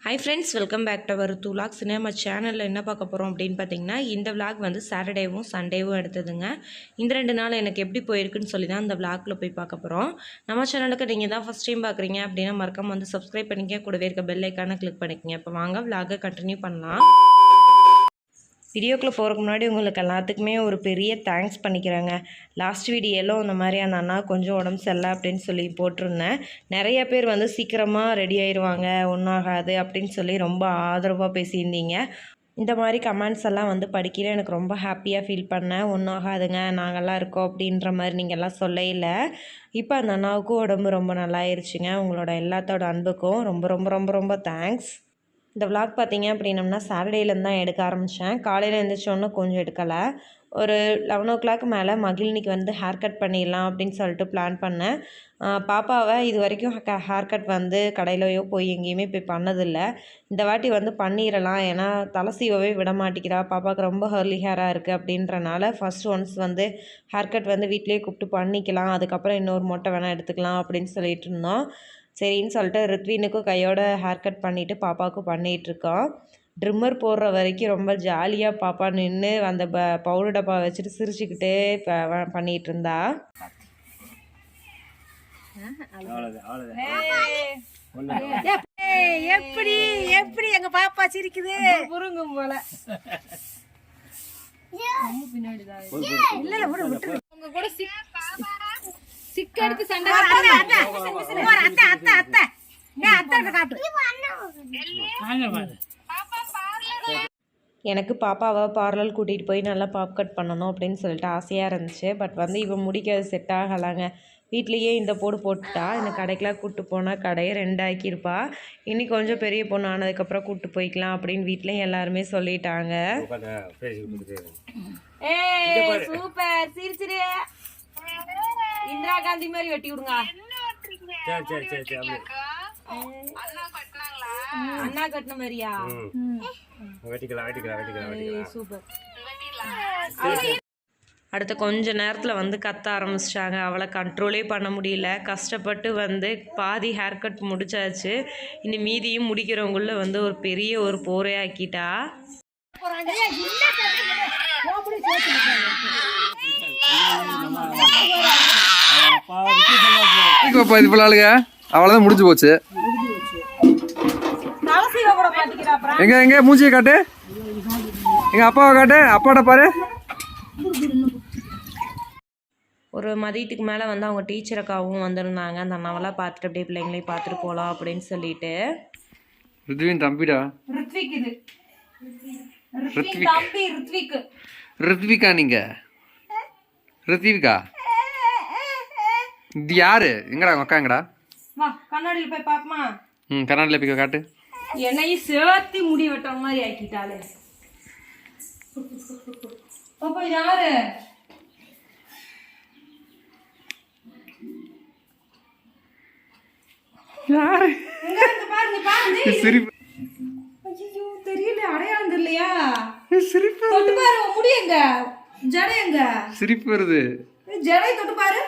Hi friends, welcome back to our 2 vlogs. நம்ம சேனலில் என்ன பார்க்க போகிறோம் அப்படின்னு பார்த்தீங்கன்னா, இந்த vlog வந்து சாட்டர்டேவும் சண்டேவும் எடுத்ததுங்க. இந்த 2 நாள் எனக்கு எப்படி போயிருக்குன்னு சொல்லி தான் இந்த vlogல போய் பார்க்க போகிறோம். நம்ம சேனலுக்கு நீங்கள் தான் ஃபஸ்ட் டைம் பார்க்குறீங்க அப்படின்னா மறக்காம வந்து சப்ஸ்கிரைப் பண்ணிக்க, கூடவே இருக்க பெல் ஐக்கானை கிளிக் பண்ணிக்கங்க. இப்போ வாங்க vlog கண்டினியூ பண்ணலாம். வீடியோக்குள்ளே போகிறதுக்கு முன்னாடி உங்களுக்கு எல்லாத்துக்குமே ஒரு பெரிய தேங்க்ஸ் பண்ணிக்கிறேங்க. லாஸ்ட் வீடியோவில் இந்த மாதிரி அந்த அண்ணா கொஞ்சம் உடம்பு சரியில்லை அப்படின்னு சொல்லி போட்டிருந்தேன். நிறைய பேர் வந்து சீக்கிரமாக ரெடி ஆயிடுவாங்க, ஒன்றாகாது அப்படின்னு சொல்லி ரொம்ப ஆதரவாக பேசியிருந்தீங்க. இந்த மாதிரி கமெண்ட்ஸ் எல்லாம் வந்து படிக்கிற எனக்கு ரொம்ப ஹாப்பியாக ஃபீல் பண்ணேன். ஒன்றாகாதுங்க, நாங்கள்லாம் இருக்கோம் அப்படின்ற மாதிரி நீங்கள் எல்லாம் சொல்லையில் இப்போ அந்த அண்ணாவுக்கும் உடம்பு ரொம்ப நல்லாயிருச்சுங்க. உங்களோட எல்லாத்தோட அன்புக்கும் ரொம்ப ரொம்ப ரொம்ப ரொம்ப தேங்க்ஸ். இந்த விளாக் பார்த்தீங்க அப்படின்னம்னா சாட்டர்டேலேருந்து தான் எடுக்க ஆரம்பித்தேன். காலையில் எழுந்திரிச்சோன்னு கொஞ்சம் எடுக்கலை. ஒரு 11 மேலே மகிழினிக்கு வந்து ஹேர் கட் பண்ணிடலாம் அப்படின்னு சொல்லிட்டு பிளான் பண்ணேன். பாப்பாவை இது வரைக்கும் ஹேர் கட் வந்து கடையிலையோ போய் எங்கேயுமே போய் பண்ணதில்லை. இந்த வாட்டி வந்து பண்ணிடலாம், ஏன்னா தலை சீவவே விட மாட்டேங்கிறா. பாப்பாவுக்கு ரொம்ப ஹர்லி ஹேராக இருக்குது அப்படின்றனால ஒன்ஸ் வந்து ஹேர் கட் வந்து வீட்டிலேயே கூப்பிட்டு பண்ணிக்கலாம், அதுக்கப்புறம் இன்னொரு மொட்டை வேணால் எடுத்துக்கலாம் அப்படின்னு சொல்லிட்டு இருந்தோம். சரின்னு சொல்லிட்டு ரித்வினுக்கும் கையோட ஹேர் கட் பண்ணிவிட்டு பாப்பாவுக்கும் பண்ணிகிட்ருக்கோம். ட்ரிம்மர் போடுற வரைக்கும் ரொம்ப ஜாலியாக பாப்பா நின்று அந்த பவுடர் டப்பா வச்சுட்டு சிரிச்சுக்கிட்டே பண்ணிகிட்டு இருந்தா. எப்படி எப்படி எங்க பாப்பா சிரிக்குது புருங்கும் போல. இல்ல உங்க கூட சிக்க எடுத்து சண்டை எனக்கு பாப்பாவை பார்லர் கூட்டிகிட்டு போய் நல்லா பாப் கட் பண்ணணும் அப்படின்னு சொல்லிட்டு ஆசையாக இருந்துச்சு. பட் வந்து இவன் முடிக்கிறது செட் ஆகலாங்க. வீட்லேயே இந்த போடு போட்டுட்டா, இந்த கடைக்கெலாம் கூப்பிட்டு போனால் கடையை 2 ஆக்கியிருப்பா. இனி கொஞ்சம் பெரிய பொண்ணு ஆனதுக்கப்புறம் கூப்பிட்டு போய்க்கலாம் அப்படின்னு வீட்லேயும் எல்லாருமே சொல்லிட்டாங்க. சூப்பர் சிரிச்சிரு. இந்திரா காந்தி மாதிரி வெட்டி விடுங்க. அண்ணா கட்டின மாதிரியா? சூப்பர். அடுத்த கொஞ்ச நேரத்தில் வந்து கத்த ஆரம்பிச்சிட்டாங்க. அவளை கண்ட்ரோலே பண்ண முடியல. கஷ்டப்பட்டு வந்து பாதி ஹேர் கட் முடிச்சாச்சு. இனி மீதியும் முடிக்கிறவங்கள வந்து ஒரு பெரிய ஒரு போரே ஆக்கிட்டா. அவ்வளவுதான் முடிஞ்சு போச்சு. எங்க எங்க மூஞ்சியை காட்டு, எங்க அப்பாவை காட்டு, அப்பாட்ட பாரு. ஒரு மதியத்துக்கு மேலே வந்து அவங்க டீச்சர் அக்காவும் வந்திருந்தாங்க. அந்த அண்ணாவெல்லாம் பார்த்துட்டு அப்படியே பிள்ளைங்களையும் பார்த்துட்டு போகலாம் அப்படின்னு சொல்லிட்டு. ரித்வின் தம்பிடா. ரித்விகா நீங்க? ரித்விகா இது யாரு? எங்கடா உங்க அக்கா எங்கடா? வா கண்ணாடியில் போய் பாப்பமா. கண்ணாடியில் போய் காட்டு. என்னையும் சேர்த்து முடி வெட்டுற மாதிரி ஆக்கிட்டாலே. பாப்பா யாரு? யாரு? பாருங்க பாருங்க. சிரிப்பு. ஐயோ தெரியல, அடையாளம் தெரியலையா? சிரிப்பு. தொட்டு பாரு முடி எங்க, ஜடை எங்க? சிரிப்பு வருது. ஜடை தொட்டு பாரு,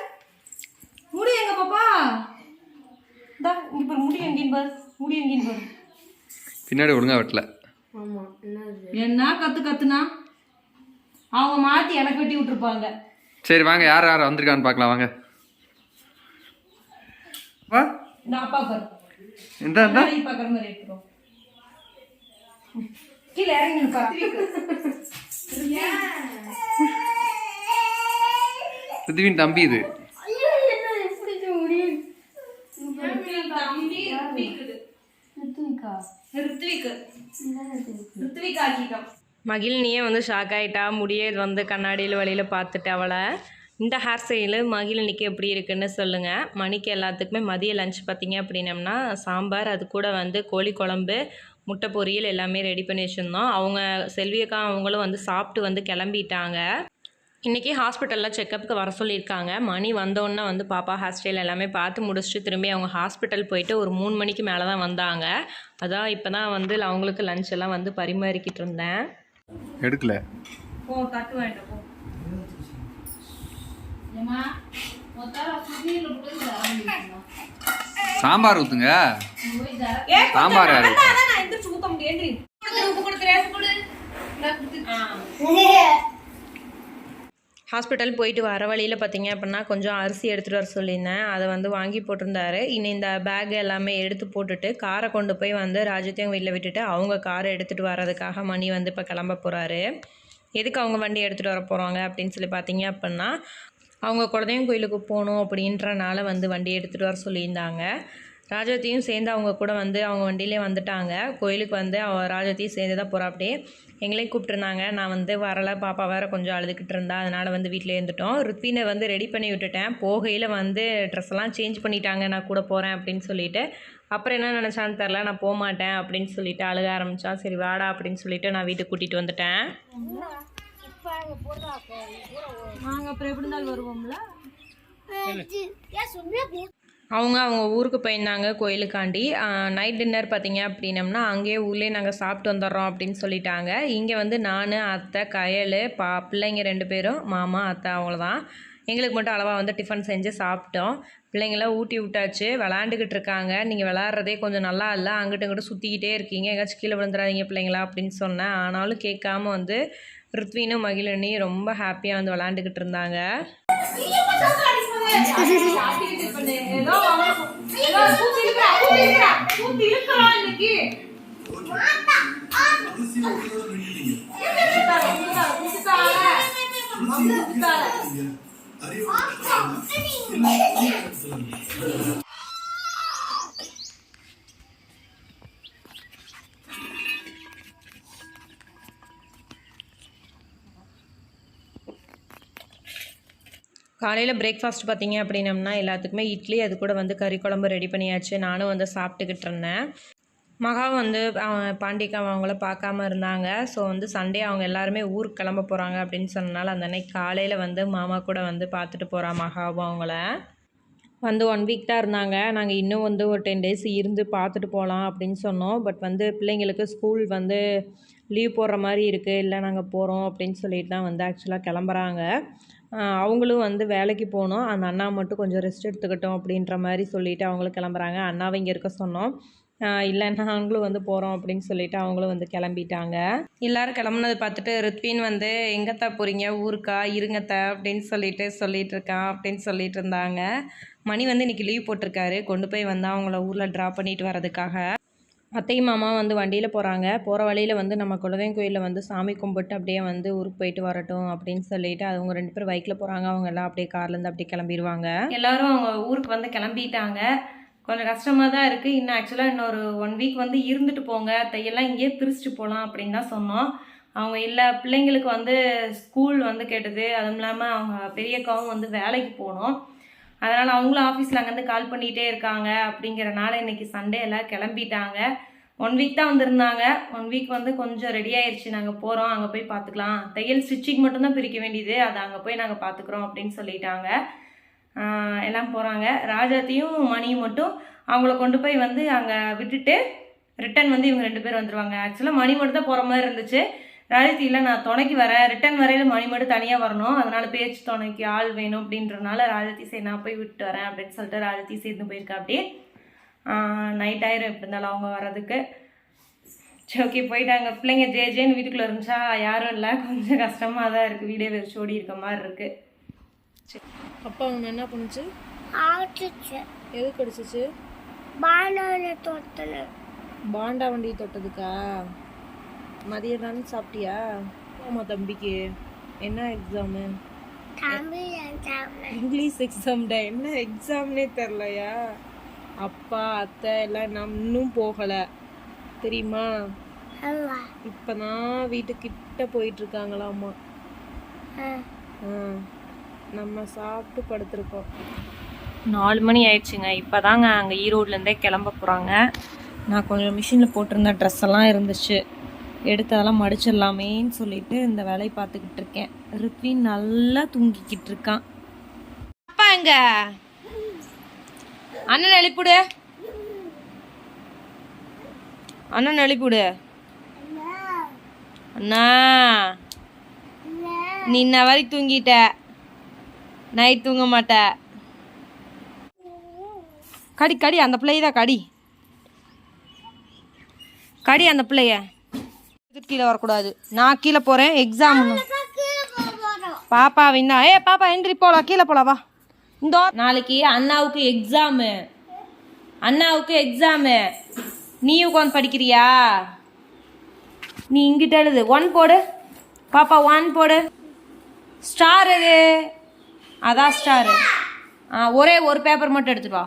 முடி எங்க பாப்பா? தா இங்க பாரு, முடி எங்கேன்னு பாரு, முடி எங்கேன்னு பாரு. பின்னாடி ஒழுங்கா வெட்டல. ஆமா என்ன கத்துனா அவங்க மாத்தி எனக்கு வெட்டி விட்டுருப்பாங்க. சரி வாங்க, யார் யார் வந்திருக்கான்னு பார்க்கலாம் வாங்க. வா இந்த அப்பா பாரு, இந்த இந்த பாக்குற மாதிரி இருக்கும். கீழே இறங்கி நிப்பா. ரித்வின் தம்பி இது. மகிழினியே வந்து ஷாக் ஆகிட்டா. முடியே வந்து கண்ணாடியில் வழியில் பார்த்துட்டு அவளை. இந்த ஹேர் ஸ்டைலு மகிழினிக்கு எப்படி இருக்குன்னு சொல்லுங்கள். மணிக்கு எல்லாத்துக்குமே மதிய லஞ்ச் பார்த்திங்க அப்படின்னம்னா சாம்பார், அது கூட வந்து கோழி குழம்பு, முட்டை பொரியல் எல்லாமே ரெடி பண்ணி வச்சுருந்தோம். அவங்க செல்வியக்கா அவங்களும் வந்து சாப்பிட்டு வந்து கிளம்பிட்டாங்க. இன்றைக்கி ஹாஸ்பிட்டலில் செக்கப்புக்கு வர சொல்லியிருக்காங்க. மணி வந்தோடனே வந்து பாப்பா ஹேர் ஸ்டைல் எல்லாமே பார்த்து முடிச்சுட்டு திரும்பி அவங்க ஹாஸ்பிட்டல் போயிட்டு ஒரு 3 மணிக்கு மேலே தான் வந்தாங்க. அதான் இப்போ தான் வந்து அவங்களுக்கு லஞ்ச் எல்லாம் வந்து பரிமாறிக்கிட்டு இருந்தேன். எடுக்கல போ தட்டு வாங்கிட்டு போ. சாம்பார் ஊத்துங்க. சாம்பார் யாரு? எந்திரி உப்பு கொடுத்துறேன். ஹாஸ்பிட்டல் போயிட்டு வர வழியில் பார்த்தீங்க அப்படின்னா கொஞ்சம் அரிசி எடுத்துகிட்டு வர சொல்லியிருந்தேன். அதை வந்து வாங்கி போட்டிருந்தாரு. இன்னும் இந்த பேக் எல்லாமே எடுத்து போட்டுட்டு காரை கொண்டு போய் வந்து ராஜத்தையும் வீட்டில் விட்டுட்டு அவங்க காரை எடுத்துகிட்டு வர்றதுக்காக மணி வந்து இப்போ கிளம்ப போகிறாரு. எதுக்கு அவங்க வண்டி எடுத்துகிட்டு வர போகிறாங்க அப்படின்னு சொல்லி பார்த்தீங்க அப்படின்னா அவங்க குலதெய்வம் கோயிலுக்கு போகணும் அப்படின்றனால வந்து வண்டி எடுத்துகிட்டு வர சொல்லியிருந்தாங்க. ராஜவதியும் சேர்ந்து அவங்க கூட வந்து அவங்க வண்டியிலே வந்துட்டாங்க. கோயிலுக்கு வந்து ராஜவதியும் சேர்ந்து தான் போகிறா. அப்படியே எங்களையும் கூப்பிட்டுருந்தாங்க. நான் வந்து வரலை, பாப்பா வேறு கொஞ்சம் அழுதுகிட்டு இருந்தா, அதனால் வந்து வீட்டிலே இருந்துட்டோம். ருத்வினை வந்து ரெடி பண்ணி விட்டுட்டேன். போகையில் வந்து ட்ரெஸ்ஸெல்லாம் சேஞ்ச் பண்ணிட்டாங்க, நான் கூட போகிறேன் அப்படின்னு சொல்லிட்டு. அப்புறம் என்ன நினச்சான்னு தெரில, நான் போக மாட்டேன் அப்படின்னு சொல்லிட்டு அழுக ஆரம்பித்தா. சரி வாடா அப்படின்னு சொல்லிட்டு நான் வீட்டுக்கு கூட்டிகிட்டு வந்துட்டேன். நாங்கள் அப்புறம் எப்படி இருந்தாலும் வருவோம்ல. அவங்க ஊருக்கு போயிருந்தாங்க கோயிலுக்காண்டி. நைட் டின்னர் பார்த்தீங்க அப்படின்னம்னா அங்கேயே ஊர்லேயே நாங்கள் சாப்பிட்டு வந்துடுறோம் அப்படின்னு சொல்லிட்டாங்க. இங்கே வந்து நான், அத்தை, கயல், பிள்ளைங்க 2 பேரும், மாமா, அத்தை, அவ்வளோதான். எங்களுக்கு மட்டும் அளவாக வந்து டிஃபன் செஞ்சு சாப்பிட்டோம். பிள்ளைங்களாம் ஊட்டி விட்டாச்சு, விளாண்டுக்கிட்டு இருக்காங்க. நீங்கள் விளாட்றதே கொஞ்சம் நல்லா இல்லை, அங்கிட்டு இங்கிட்டு சுற்றிக்கிட்டே இருக்கீங்க, எங்கேயாச்சும் கீழே விழுந்துடாதீங்க பிள்ளைங்களா அப்படின்னு சொன்னேன். ஆனாலும் கேட்காம வந்து ருத்வினும் மகிழினி ரொம்ப ஹாப்பியாக வந்து விளாண்டுக்கிட்டு இருந்தாங்க. காலையில் பிரேக்ஃபாஸ்ட் பார்த்தீங்க அப்படின்னம்னா எல்லாத்துக்குமே இட்லி, அது கூட வந்து கறி குழம்பு ரெடி பண்ணியாச்சு. நானும் வந்து சாப்பிட்டுக்கிட்டு இருந்தேன். மகா வந்து பாண்டிக்கா அவங்கள பார்க்காம இருந்தாங்க. ஸோ வந்து சண்டே அவங்க எல்லாருமே ஊருக்கு கிளம்ப போகிறாங்க அப்படின்னு சொன்னனால அந்த அன்னைக்கு காலையில் வந்து மாமா கூட வந்து பார்த்துட்டு போகிறா மகாவும். அவங்கள வந்து 1 வீக் தான் இருந்தாங்க. நாங்கள் இன்னும் வந்து ஒரு 10 டேஸ் இருந்து பார்த்துட்டு போகலாம் அப்படின்னு சொன்னோம். பட் வந்து பிள்ளைங்களுக்கு ஸ்கூல் வந்து லீவ் போடுற மாதிரி இருக்குது, இல்லை நாங்கள் போகிறோம் அப்படின்னு சொல்லிட்டு தான் வந்து ஆக்சுவலாக கிளம்புறாங்க. அவங்களும் வந்து வேலைக்கு போகணும், அந்த அண்ணா மட்டும் கொஞ்சம் ரெஸ்ட் எடுத்துக்கிட்டோம் அப்படின்ற மாதிரி சொல்லிவிட்டு அவங்களும் கிளம்புறாங்க. அண்ணாவை இங்கே இருக்க சொன்னோம். இல்லை நாங்களும் வந்து போகிறோம் அப்படின்னு சொல்லிட்டு அவங்களும் வந்து கிளம்பிட்டாங்க. எல்லோரும் கிளம்புனது பார்த்துட்டு ருத்வின் வந்து எங்கத்தா போகிறீங்க, ஊருக்கா, இருங்கத்தா அப்படின்னு சொல்லிட்டு இருக்கான் அப்படின்னு சொல்லிட்டு இருந்தாங்க. மணி வந்து இன்றைக்கி லீவ் போட்டிருக்காரு, கொண்டு போய் வந்து அவங்கள ஊரில் ட்ராப் பண்ணிட்டு வர்றதுக்காக. அத்தையும் மாமா வந்து வண்டியில் போகிறாங்க. போகிற வழியில் வந்து நம்ம குலதெய்வம் கோயிலில் வந்து சாமி கும்பிட்டு அப்படியே வந்து ஊருக்கு போயிட்டு வரட்டும் அப்படின்னு சொல்லிட்டு அவங்க 2 பேரும் பைக்கில் போகிறாங்க. அவங்க எல்லாம் அப்படியே கார்லேருந்து அப்படியே கிளம்பிடுவாங்க. எல்லோரும் அவங்க ஊருக்கு வந்து கிளம்பிட்டாங்க. கொஞ்சம் கஷ்டமாக தான் இருக்குது. இன்னும் ஆக்சுவலாக இன்னொரு 1 வீக் வந்து இருந்துட்டு போங்க, தையெல்லாம் இங்கேயே பிரிச்சுட்டு போகலாம் அப்படின்னு தான் சொன்னோம். அவங்க இல்லை, பிள்ளைங்களுக்கு வந்து ஸ்கூல் வந்து கேட்டது, அதுவும் இல்லாமல் அவங்க பெரியக்காவும் வந்து வேலைக்கு போகணும். அதனால் அவங்களும் ஆஃபீஸில் அங்கேருந்து கால் பண்ணிகிட்டே இருக்காங்க. அப்படிங்கிறனால இன்றைக்கி சண்டே எல்லாம் கிளம்பிட்டாங்க. 1 வீக் தான் வந்திருந்தாங்க. 1 வீக் வந்து கொஞ்சம் ரெடி ஆயிடுச்சு, நாங்கள் போகிறோம், அங்கே போய் பார்த்துக்கலாம், தையல் ஸ்டிச்சிங் மட்டும்தான் பிரிக்க வேண்டியது, அதை அங்கே போய் நாங்கள் பார்த்துக்குறோம் அப்படின்னு சொல்லிட்டாங்க. எல்லாம் போகிறாங்க. ராஜாத்தையும் மணியும் மட்டும் அவங்கள கொண்டு போய் வந்து அங்கே விட்டுட்டு ரிட்டன் வந்து இவங்க 2 பேர் வந்துடுவாங்க. ஆக்சுவலாக மணி மட்டும் தான் போகிற மாதிரி இருந்துச்சு. ராஜதி இல்லை, நான் துணைக்கு வரேன், ரிட்டன் வரையில் மணி மட்டும் தனியாக வரணும், அதனால் பேச்சு துணைக்கு ஆள் வேணும் அப்படின்றனால ராஜதி சரி நான் போய் விட்டு வரேன் அப்படின்னு சொல்லிட்டு ராஜதி சேர்ந்து போயிருக்கா. அப்படியே நைட் ஆயிரும் எப்படி இருந்தாலும் அவங்க வர்றதுக்கு. சரி ஓகே போயிட்டாங்க. பிள்ளைங்க ஜேன்னு வீட்டுக்குள்ளே இருந்துச்சா, யாரும் இல்லை, கொஞ்சம் கஷ்டமாக தான் இருக்குது, வீடே வெறிச்சு ஓடி இருக்க மாதிரி இருக்குது. சரி அப்பா அவங்க என்ன பண்ணுச்சு? எது கடிச்சிச்சு? பாண்டா வண்டி தொட்டதுக்கா? மதியம் தானே சாப்பிட்டியா? ஆமாம் தம்பிக்கு என்ன எக்ஸாமு? இங்கிலீஷ் எக்ஸாம்டா. என்ன எக்ஸாம்னே தெரிலையா? அப்பா அத்தை எல்லாம் இன்னும் போகலை தெரியுமா? இப்போ தான் வீட்டுக்கிட்ட போயிட்டுருக்காங்களாம்மா. நம்ம சாப்பிட்டு படுத்துருக்கோம். 4 மணி ஆயிடுச்சுங்க. இப்போ தாங்க அங்கே ஈரோட்லேருந்தே கிளம்ப போகிறாங்க. நான் கொஞ்சம் மிஷினில் போட்டிருந்த ட்ரெஸ் எல்லாம் இருந்துச்சு, எடுத்து அதெல்லாம் மடிச்சிடலாமேன்னு சொல்லிட்டு இந்த வேலையை பார்த்துக்கிட்டு இருக்கேன். ருத்வின் நல்லா தூங்கிக்கிட்டு இருக்கான். அப்பா எங்க? அண்ணன் எழுப்பிடு, அண்ணன் எழுப்பிடு. அண்ணா நீ இன்ன வரைக்கும் தூங்கிட்ட, நைட் தூங்க மாட்ட. கடி கடி, அந்த பிள்ளை தான் கடி கடி அந்த பிள்ளைய கீழே வரக்கூடாது. நான் கீழே போகிறேன். எக்ஸாம் பாப்பா விந்தா. பாப்பா எந்திரி போகலாம், கீழே போகலாம் வா. இந்த நாளைக்கு அண்ணாவுக்கு எக்ஸாமு. நீ உட்காந்து படிக்கிறியா? நீ இங்கிட்ட எழுது. 1 போடு பாப்பா, 1 போடு. ஸ்டார் எது? அதான் ஸ்டாரு. ஒரே ஒரு பேப்பர் மட்டும் எடுத்துட்டு வா.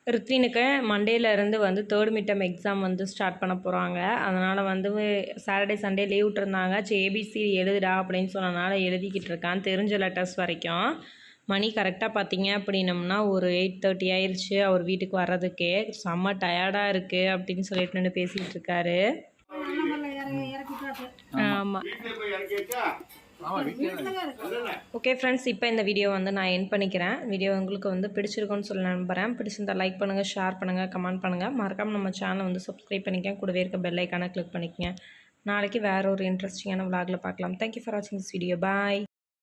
ரித்வினுக்கு மண்டேலேருந்து வந்து 3rd மிட்டம் எக்ஸாம் வந்து ஸ்டார்ட் பண்ண போகிறாங்க. அதனால் வந்து சாட்டர்டே சண்டே லீவ் விட்டுருந்தாங்க. சரி ஏபிசி எழுதுடா அப்படின்னு சொன்னனால எழுதிக்கிட்டு இருக்கான், தெரிஞ்ச லெட்டர்ஸ் வரைக்கும். மணி கரெக்டாக பார்த்தீங்க அப்படின்னம்னா ஒரு 8:30 ஆயிடுச்சு அவர் வீட்டுக்கு வர்றதுக்கே. செம்ம டயர்டாக இருக்குது அப்படின்னு சொல்லிட்டு நின்று பேசிகிட்டு இருக்காரு. ஆமாம். ஓகே ஃப்ரெண்ட்ஸ், இப்போ இந்த வீடியோ வந்து நான் எண்ட் பண்ணிக்கிறேன். வீடியோ உங்களுக்கு வந்து பிடிச்சிருக்குன்னு சொல்லி நம்புகிறேன். பிடிச்சிருந்தா லைக் பண்ணுங்கள், ஷேர் பண்ணுங்கள், கமெண்ட் பண்ணுங்கள். மறக்காமல் நம்ம சேனலை வந்து சப்ஸ்கிரைப் பண்ணிக்கங்க. கூடவே இருக்க பெல் ஐக்கானை கிளிக் பண்ணிக்கங்க. நாளைக்கு வேறு ஒரு இன்ட்ரெஸ்டிங்கான விளாகில் பார்க்கலாம். தேங்க்யூ ஃபார் வாட்சிங் திஸ் வீடியோ. பாய்.